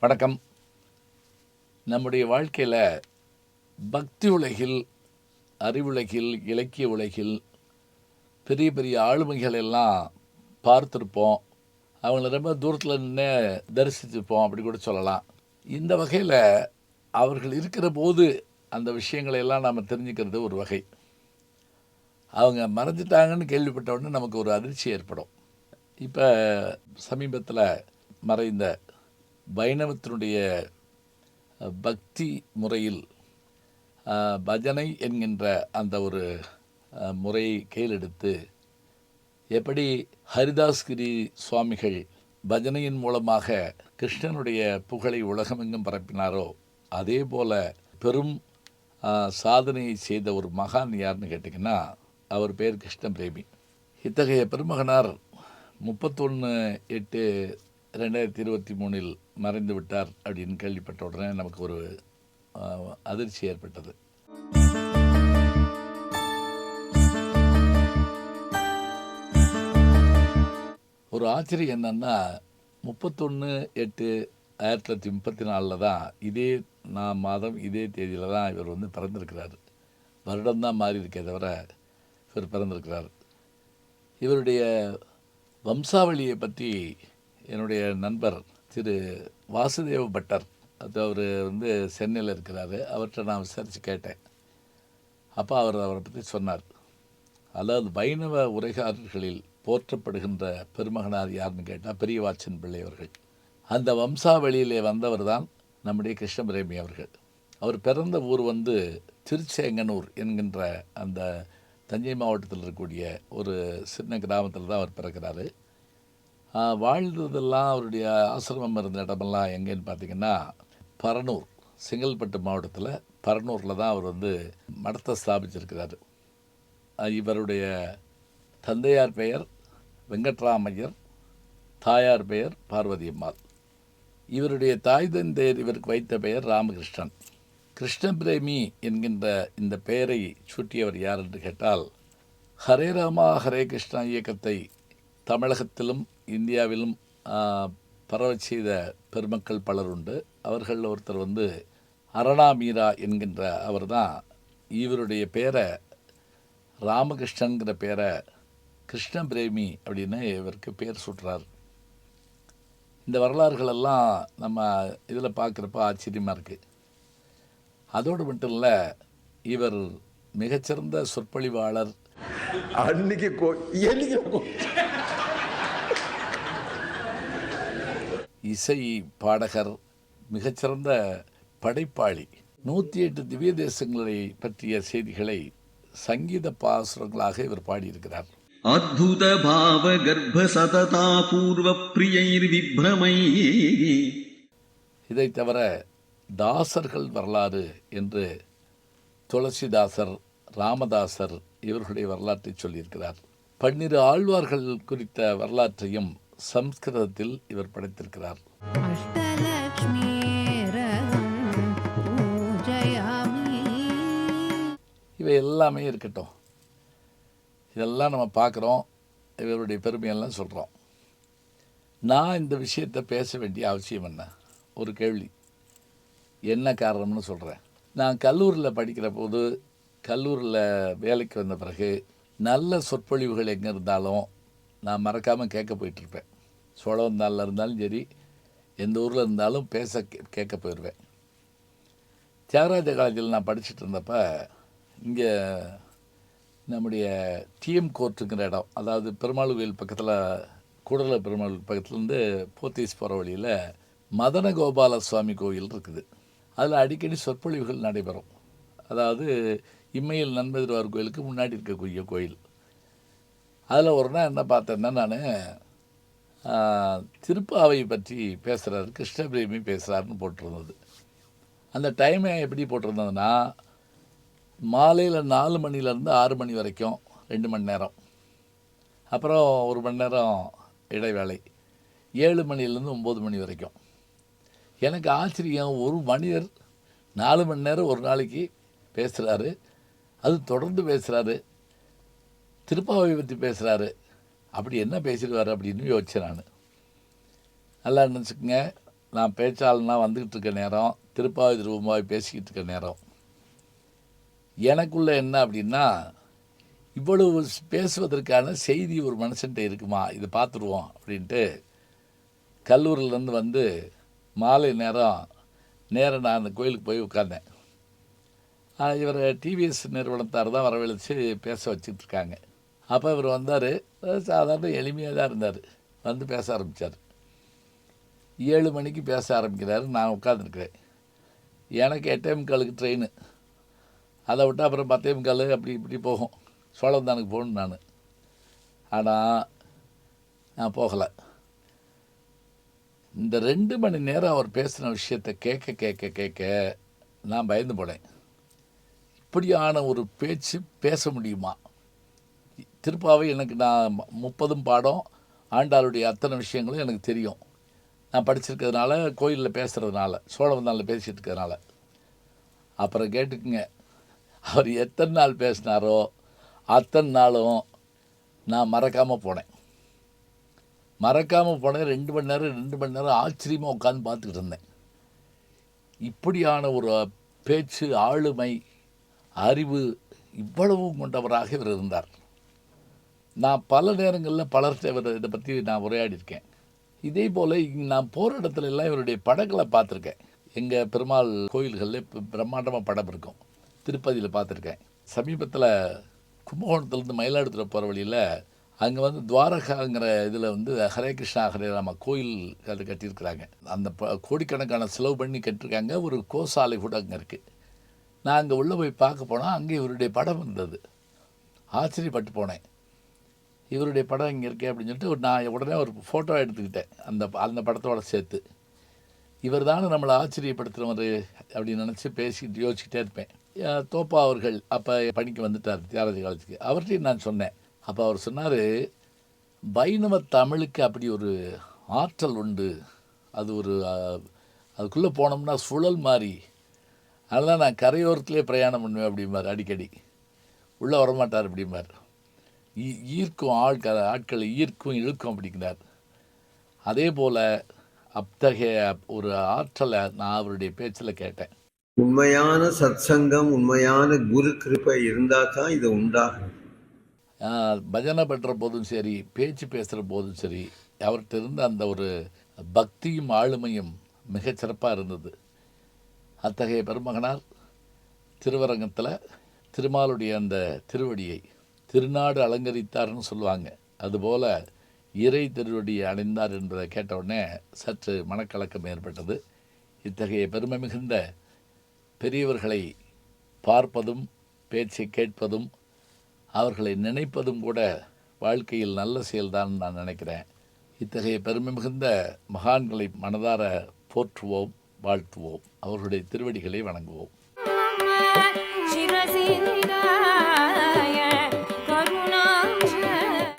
வணக்கம். நம்முடைய வாழ்க்கையில் பக்தி உலகில், அறிவுலகில், இலக்கிய உலகில் பெரிய பெரிய ஆளுமைகள் எல்லாம் பார்த்துருப்போம். அவங்கள ரொம்ப தூரத்தில் நின்று தரிசிச்சிருப்போம், அப்படி கூட சொல்லலாம். இந்த வகையில் அவர்கள் இருக்கிற போது அந்த விஷயங்களை எல்லாம் நாம் தெரிஞ்சுக்கிறது ஒரு வகை. அவங்க மறைஞ்சிட்டாங்கன்னு கேள்விப்பட்ட உடனே நமக்கு ஒரு அதிர்ச்சி ஏற்படும். இப்போ சமீபத்தில் மறைந்த வைணவத்தினுடைய பக்தி முறையில் பஜனை என்கின்ற அந்த ஒரு முறையை கையிலெடுத்து எப்படி ஹரிதாஸ்கிரி சுவாமிகள் பஜனையின் மூலமாக கிருஷ்ணனுடைய புகழை உலகமெங்கும் பரப்பினாரோ அதே போல பெரும் சாதனையை செய்த ஒரு மகான் யாருன்னு கேட்டிங்கன்னா அவர் பேர் கிருஷ்ண பிரேமி. இத்தகைய பெருமகனார் 31/8/2023 மறைந்து விட்டார் அப்படின்னு கேள்விப்பட்ட உடனே நமக்கு ஒரு அதிர்ச்சி ஏற்பட்டது. ஒரு ஆச்சரியம் என்னன்னா 31/8/1934 தான் இதே மாதம் இதே தேதியில் தான் இவர் பிறந்திருக்கிறார். வருடம்தான் மாறி இருக்கே தவிர இவர் பிறந்திருக்கிறார். இவருடைய வம்சாவளியை பற்றி என்னுடைய நண்பர் திரு வாசுதேவ பட்டர், அது அவர் சென்னையில் இருக்கிறார், அவர்கிட்ட நான் விசாரித்து கேட்டேன். அப்போ அவரை பற்றி சொன்னார். அதாவது வைணவ உரைகாரர்களில் போற்றப்படுகின்ற பெருமகனார் யாருன்னு கேட்டால் பெரியவாச்சன் பிள்ளை அவர்கள். அந்த வம்சாவளியிலே வந்தவர் தான் நம்முடைய கிருஷ்ண பிரேமி அவர்கள். அவர் பிறந்த ஊர் திருச்செங்கனூர் என்கின்ற அந்த தஞ்சை மாவட்டத்தில் இருக்கக்கூடிய ஒரு சின்ன கிராமத்தில் தான் அவர் பிறக்கிறாரு. வாழ்ந்ததெல்லாம் அவருடைய ஆசிரமம் இருந்த இடமெல்லாம் எங்கேன்னு பார்த்திங்கன்னா பரனூர், செங்கல்பட்டு மாவட்டத்தில் பரனூரில் தான் அவர் மடத்தை ஸ்தாபிச்சிருக்கிறார். இவருடைய தந்தையார் பெயர் வெங்கட்ராமையர், தாயார் பெயர் பார்வதி அம்மாள். இவருடைய தாய் தந்தையர் இவருக்கு வைத்த பெயர் ராமகிருஷ்ணன். கிருஷ்ண பிரேமி என்கின்ற இந்த பெயரை சூட்டியவர் யார் என்று கேட்டால், ஹரே ராமா ஹரே கிருஷ்ணா இயக்கத்தை தமிழகத்திலும் இந்தியாவிலும் பரவச் செய்த பெருமக்கள் பலர் உண்டு. அவர்களில் ஒருத்தர் அரணா மீரா என்கின்ற அவர் தான் இவருடைய பேரை, ராமகிருஷ்ணன்கிற பேரை கிருஷ்ண பிரேமி அப்படின்னு இவருக்கு பேர் சூட்டுறார். இந்த வரலாறுகளெல்லாம் நம்ம இதில் பார்க்குறப்ப ஆச்சரியமாக இருக்குது. அதோடு மட்டும் இல்லை, இவர் மிகச்சிறந்த சொற்பொழிவாளர், இசை பாடகர், மிகச்சிறந்த படைப்பாளி. 108 திவ்ய தேசங்களை பற்றிய செய்திகளை சங்கீத பாசுரங்களாக இவர் பாடியிருக்கிறார். அத்புத பாவ கர்ப்ப சததா பூர்வ பிரியைர் விப்ரமை. இதை தவிர தாசர்கள் வரலாறு என்று துளசிதாசர், ராமதாசர் இவர்களுடைய வரலாற்றை சொல்லியிருக்கிறார். 12 ஆழ்வார்கள் குறித்த வரலாற்றையும் சம்ஸ்கிருதத்தில் இவர் படைத்திருக்கிறார். இவை எல்லாமே இருக்கட்டும், இதெல்லாம் நம்ம பார்க்குறோம், இவருடைய பெருமையெல்லாம் சொல்கிறோம். நான் இந்த விஷயத்தை பேச வேண்டிய அவசியம் என்ன? ஒரு கேள்வி. என்ன காரணம்னு சொல்கிறேன். நான் கல்லூரியில் படிக்கிற போது, கல்லூரியில் வேலைக்கு வந்த பிறகு நல்ல சொற்பொழிவுகள் எங்கே இருந்தாலும் நான் மறக்காமல் கேட்க போயிட்டுருப்பேன். சோழவந்தாலில் இருந்தாலும் சரி, எந்த ஊரில் இருந்தாலும் கேட்க போயிடுவேன். தியாகராஜ காலேஜில் நான் படிச்சுட்டு இருந்தப்போ இங்கே நம்முடைய டிஎம் கோர்ட்டுங்கிற இடம், அதாவது பெருமாள் கோயில் பக்கத்தில், கூடல பெருமாள் பக்கத்துலேருந்து போத்தீஸ் போகிற வழியில் மதன கோபால சுவாமி கோயில் இருக்குது. அதில் அடிக்கடி சொற்பொழிவுகள் நடைபெறும். அதாவது இம்மையில் நண்பதிர்வார் கோயிலுக்கு முன்னாடி இருக்கக்கூடிய கோயில். அதில் ஒரு நாள் என்ன பார்த்தேன்னா, நான் திருப்பாவை பற்றி பேசுகிறாரு, கிருஷ்ண பிரேமி பேசுகிறாருன்னு போட்டிருந்தது. அந்த டைமை எப்படி போட்டிருந்ததுன்னா, மாலையில் 4 மணிலேருந்து 6 மணி வரைக்கும் 2 மணி நேரம், அப்புறம் 1 மணி நேரம் இடைவேளை, 7 மணிலேருந்து 9 மணி வரைக்கும். எனக்கு ஆச்சரியம், ஒரு மனிதர் 4 மணி நேரம் ஒரு நாளைக்கு பேசுகிறாரு, அது தொடர்ந்து பேசுகிறாரு, திருப்பாவை பற்றி பேசுகிறாரு. அப்படி என்ன பேசிடுவார் அப்படின்னு யோசிச்சேன் நான். நல்லா நினச்சிக்கோங்க, நான் பேச்சாளனா வந்துக்கிட்டு இருக்க நேரம், திருப்பாவை திருவம்பாவை பேசிக்கிட்டு இருக்க நேரம், எனக்குள்ள என்ன அப்படின்னா, இவ்வளவு பேசுவதற்கான செய்தி ஒரு மனுஷன்ட்ட இருக்குமா, இதை பார்த்துருவோம் அப்படின்ட்டு கல்லூரியிலேருந்து வந்து மாலை நேரம் நான் அந்த கோயிலுக்கு போய் உட்கார்ந்தேன். இவர் டிவிஎஸ் நிறுவனத்தார் தான் வரவழைச்சு பேச வச்சுட்ருக்காங்க. அப்போ இவர் வந்தார். சாதாரண எளிமையாக தான் இருந்தார். வந்து பேச ஆரம்பித்தார். 7 மணிக்கு பேச ஆரம்பிக்கிறாரு. நான் உட்காந்துருக்கிறேன். எனக்கு 8:45 ட்ரெயின். அதை விட்டு அப்புறம் 10:45 அப்படி இப்படி போகும். சோழவந்தானுக்கு போகணும் நான். ஆனால் நான் போகலை. இந்த 2 மணி நேரம் அவர் பேசின விஷயத்தை கேட்க நான் பயந்து போனேன். இப்படியான ஒரு பேச்சு பேச முடியுமா? திருப்பாவை எனக்கு நான் 30 பாடம், ஆண்டாளுடைய அத்தனை விஷயங்களும் எனக்கு தெரியும். நான் படிச்சிருக்கிறதுனால, கோயிலில் பேசுகிறதுனால, சோழவந்தானில் பேசிகிட்டு இருக்கிறதுனால. அப்புறம் கேட்டுக்குங்க, அவர் எத்தனை நாள் பேசினாரோ அத்தனை நாளும் நான் மறக்காமல் போனேன். 2 மணி நேரம் ஆச்சரியமாக உட்காந்து பார்த்துக்கிட்டு இருந்தேன். இப்படியான ஒரு பேச்சு, ஆளுமை, அறிவு இவ்வளவும் கொண்டவராக இவர் இருந்தார். நான் பல நேரங்களில் பலர்கிட்ட இதை பற்றி நான் உரையாடியிருக்கேன். இதே போல் நான் போகிற இடத்துல எல்லாம் இவருடைய படங்களை பார்த்துருக்கேன். எங்கள் பெருமாள் கோயில்களில் பிரம்மாண்டமாக படம் இருக்கும். திருப்பதியில் பார்த்துருக்கேன். சமீபத்தில் கும்பகோணத்துலேருந்து மயிலாடுதுறை போகிற வழியில் அங்கே வந்து துவாரகாங்கிற இதில் வந்து ஹரே கிருஷ்ணா ஹரே ராமா கோயில் அது கட்டியிருக்கிறாங்க. அந்த கோடிக்கணக்கான செலவு பண்ணி கட்டியிருக்காங்க. ஒரு கோசாலை கூட அங்கே இருக்குது. நான் அங்கே உள்ளே போய் பார்க்க போனால் அங்கே இவருடைய படம் இருந்தது. ஆச்சரியப்பட்டு போனேன். இவருடைய படம் இங்கே இருக்கே அப்படின்னு சொல்லிட்டு நான் உடனே ஒரு ஃபோட்டோ எடுத்துக்கிட்டேன் அந்த படத்தோடு சேர்த்து. இவர் தானே நம்மளை ஆச்சரியப்படுத்துகிறவர் அப்படின்னு நினச்சி பேசிக்கிட்டு யோசிச்சுக்கிட்டே இருப்பேன். தோப்பா அவர்கள் அப்போ பணிக்கு வந்துட்டார் தியாகராஜ காலேஜுக்கு. அவர்கிட்டையும் நான் சொன்னேன். அப்போ அவர் சொன்னார், வைணவ தமிழுக்கு அப்படி ஒரு ஆற்றல் உண்டு. அது ஒரு அதுக்குள்ளே போனோம்னா சுழல் மாதிரி. அதனால் நான் கரையோரத்துலேயே பிரயாணம் பண்ணுவேன் அப்படிம்பார். அடிக்கடி உள்ளே வரமாட்டார் அப்படிம்பார். ஈர்க்கும் ஆட்களை ஈர்க்கும் இழுக்கும் அப்படிங்கிறார். அதே போல் அத்தகைய ஒரு ஆற்றலை நான் அவருடைய பேச்சில் கேட்டேன். உண்மையான சத்சங்கம், உண்மையான குரு கிருபை இருந்தால் தான் இது உண்டாகும். பஜனை பண்ணுற போதும் சரி, பேச்சு பேசுகிற போதும் சரி, அவர்கிட்ட இருந்த அந்த ஒரு பக்தியும் ஆளுமையும் மிகச்சிறப்பாக இருந்தது. அத்தகைய பெருமகனார் திருவரங்கத்தில் திருமாலுடைய அந்த திருவடியை திருநாடு அலங்கரித்தார்னு சொல்லுவாங்க. அதுபோல் இறை திருவடியை அடைந்தார் என்பதை கேட்டவுடனே சற்று மனக்கலக்கம் ஏற்பட்டது. இத்தகைய பெருமை மிகுந்த பெரியவர்களை பார்ப்பதும் பேச்சை கேட்பதும் அவர்களை நினைப்பதும் கூட வாழ்க்கையில் நல்ல செயல்தான் நான் நினைக்கிறேன். இத்தகைய பெருமை மிகுந்த மகான்களை மனதார போற்றுவோம், வாழ்த்துவோம், அவர்களுடைய திருவடிகளை வணங்குவோம்.